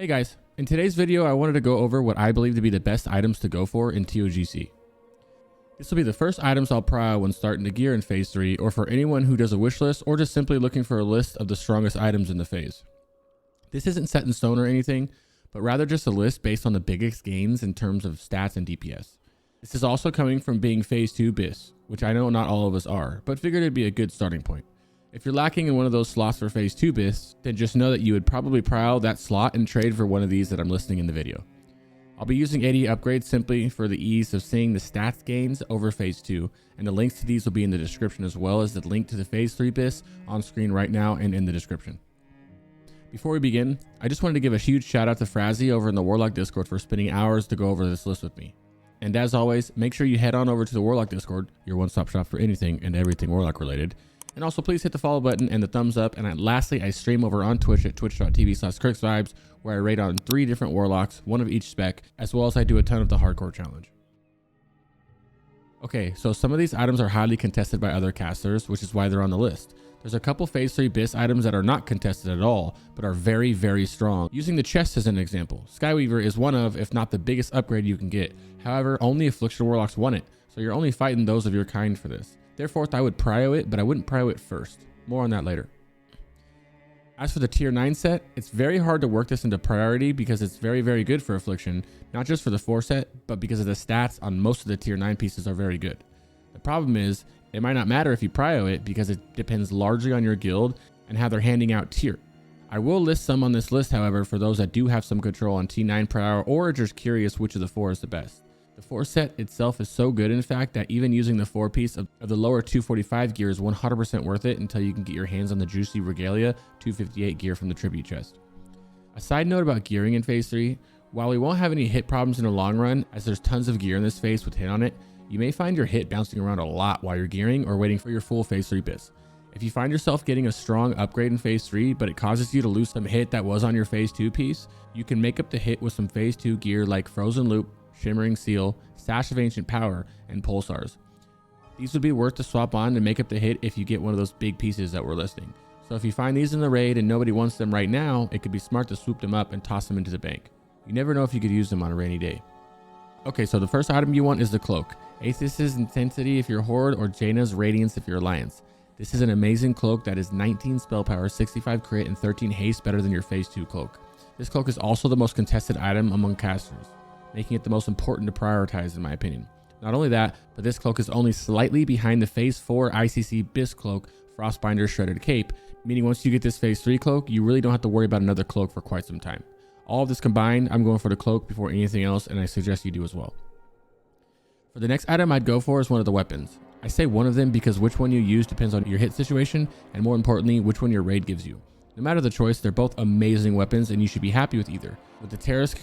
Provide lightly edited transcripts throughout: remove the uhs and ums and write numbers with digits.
Hey guys, in today's video I wanted to go over what I believe to be the best items to go for in ToGC. This will be the first items I'll prio when starting to gear in phase 3, or for anyone who does a wish list or just simply looking for a list of the strongest items in the phase. This isn't set in stone or anything, but rather just a list based on the biggest gains in terms of stats and DPS. This is also coming from being phase 2 BIS, which I know not all of us are, but figured it'd be a good starting point. If you're lacking in one of those slots for phase 2 BIS, then just know that you would probably prio that slot and trade for one of these that I'm listing in the video. I'll be using 80 upgrades simply for the ease of seeing the stats gains over phase 2, and the links to these will be in the description, as well as the link to the phase 3 BIS on screen right now and in the description. Before we begin, I just wanted to give a huge shout out to Frazzy over in the Warlock Discord for spending hours to go over this list with me. And as always, make sure you head on over to the Warlock Discord, your one-stop shop for anything and everything Warlock related. And also please hit the follow button and the thumbs up. And lastly, I stream over on Twitch at twitch.tv/CrixVibes, where I raid on 3 different Warlocks, one of each spec, as well as I do a ton of the hardcore challenge. Okay, so some of these items are highly contested by other casters, which is why they're on the list. There's a couple phase 3 BIS items that are not contested at all, but are very, very strong. Using the chest as an example, Skyweaver is one of, if not the biggest upgrade you can get. However, only Affliction Warlocks won it, so you're only fighting those of your kind for this. Therefore, I would prio it, but I wouldn't prio it first. More on that later. As for the tier 9 set, it's very hard to work this into priority because it's very, very good for Affliction, not just for the 4 set, but because of the stats on most of the tier 9 pieces are very good. The problem is, it might not matter if you prio it because it depends largely on your guild and how they're handing out tier. I will list some on this list, however, for those that do have some control on T9 prio or are just curious which of the 4 is the best. The 4 set itself is so good, in fact, that even using the 4 piece of the lower 245 gear is 100% worth it until you can get your hands on the juicy Regalia 258 gear from the tribute chest. A side note about gearing in phase 3, while we won't have any hit problems in the long run, as there's tons of gear in this phase with hit on it, you may find your hit bouncing around a lot while you're gearing or waiting for your full phase 3 BIS. If you find yourself getting a strong upgrade in phase 3, but it causes you to lose some hit that was on your phase 2 piece, you can make up the hit with some phase 2 gear like Frozen Loop, Shimmering Seal, Sash of Ancient Power, and Pulsars. These would be worth to swap on to make up the hit if you get one of those big pieces that we're listing. So if you find these in the raid and nobody wants them right now, it could be smart to swoop them up and toss them into the bank. You never know if you could use them on a rainy day. Okay, so the first item you want is the Cloak. Aethys' Intensity if you're Horde, or Jaina's Radiance if you're Alliance. This is an amazing cloak that is 19 spell power, 65 crit, and 13 haste, better than your phase 2 cloak. This cloak is also the most contested item among casters, making it the most important to prioritize in my opinion. Not only that, but this cloak is only slightly behind the phase 4 ICC BIS cloak, Frostbinder Shredded Cape, meaning once you get this phase 3 cloak, you really don't have to worry about another cloak for quite some time. All of this combined, I'm going for the cloak before anything else, and I suggest you do as well. For the next item I'd go for is one of the weapons. I say one of them because which one you use depends on your hit situation, and more importantly, which one your raid gives you. No matter the choice, they're both amazing weapons, and you should be happy with either. With the Terrace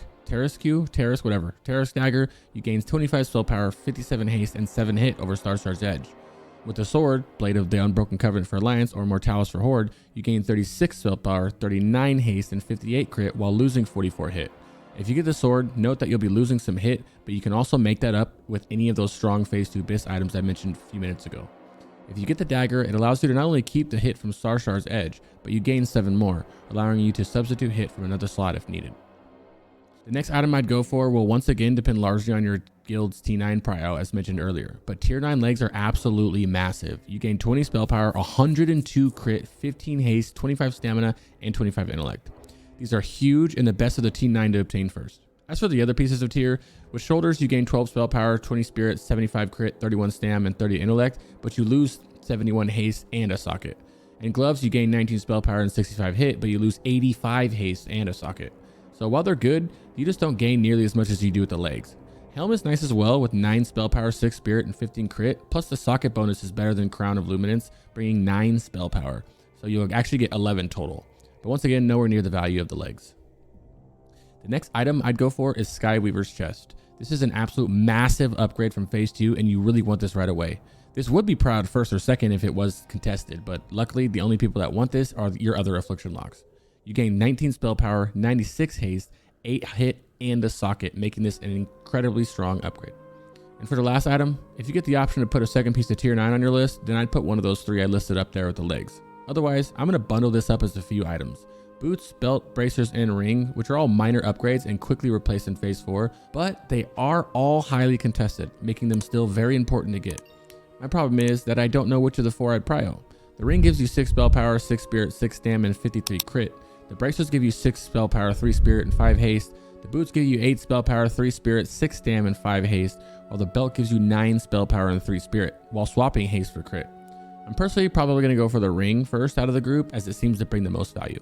Dagger, you gain 25 spell power, 57 haste, and 7 hit over Starshar's Edge. With the sword, Blade of the Unbroken Covenant for Alliance or Mortalis for Horde, you gain 36 spell power, 39 haste, and 58 crit while losing 44 hit. If you get the sword, note that you'll be losing some hit, but you can also make that up with any of those strong phase 2 BIS items I mentioned a few minutes ago. If you get the dagger, it allows you to not only keep the hit from Starshar's Edge, but you gain 7 more, allowing you to substitute hit from another slot if needed. The next item I'd go for will once again depend largely on your guild's T9 prio as mentioned earlier, but tier 9 legs are absolutely massive. You gain 20 spell power, 102 crit, 15 haste, 25 stamina, and 25 intellect. These are huge and the best of the T9 to obtain first. As for the other pieces of tier, with shoulders you gain 12 spell power, 20 spirit, 75 crit, 31 stam, and 30 intellect, but you lose 71 haste and a socket. In gloves you gain 19 spell power and 65 hit, but you lose 85 haste and a socket. So while they're good, you just don't gain nearly as much as you do with the legs. Helm is nice as well with 9 spell power, 6 spirit, and 15 crit, plus the socket bonus is better than Crown of Luminance, bringing 9 spell power. So you'll actually get 11 total. But once again, nowhere near the value of the legs. The next item I'd go for is Skyweavers Chest. This is an absolute massive upgrade from phase 2 and you really want this right away. This would be proud first or second if it was contested, but luckily the only people that want this are your other Affliction locks. You gain 19 spell power, 96 haste, 8 hit, and a socket, making this an incredibly strong upgrade. And for the last item, if you get the option to put a second piece of tier 9 on your list, then I'd put one of those 3 I listed up there with the legs. Otherwise, I'm going to bundle this up as a few items. Boots, belt, bracers, and ring, which are all minor upgrades and quickly replaced in phase 4, but they are all highly contested, making them still very important to get. My problem is that I don't know which of the 4 I'd prio. The ring gives you 6 spell power, 6 spirit, 6 stam, and 53 crit. The bracers give you 6 spell power, 3 spirit, and 5 haste. The boots give you 8 spell power, 3 spirit, 6 stam, and 5 haste, while the belt gives you 9 spell power and 3 spirit, while swapping haste for crit. I'm personally probably going to go for the ring first out of the group, as it seems to bring the most value.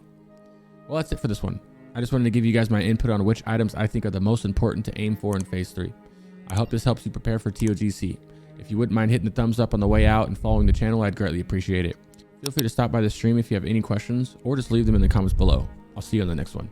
Well, that's it for this one. I just wanted to give you guys my input on which items I think are the most important to aim for in phase 3. I hope this helps you prepare for ToGC. If you wouldn't mind hitting the thumbs up on the way out and following the channel, I'd greatly appreciate it. Feel free to stop by the stream if you have any questions, or just leave them in the comments below. I'll see you on the next one.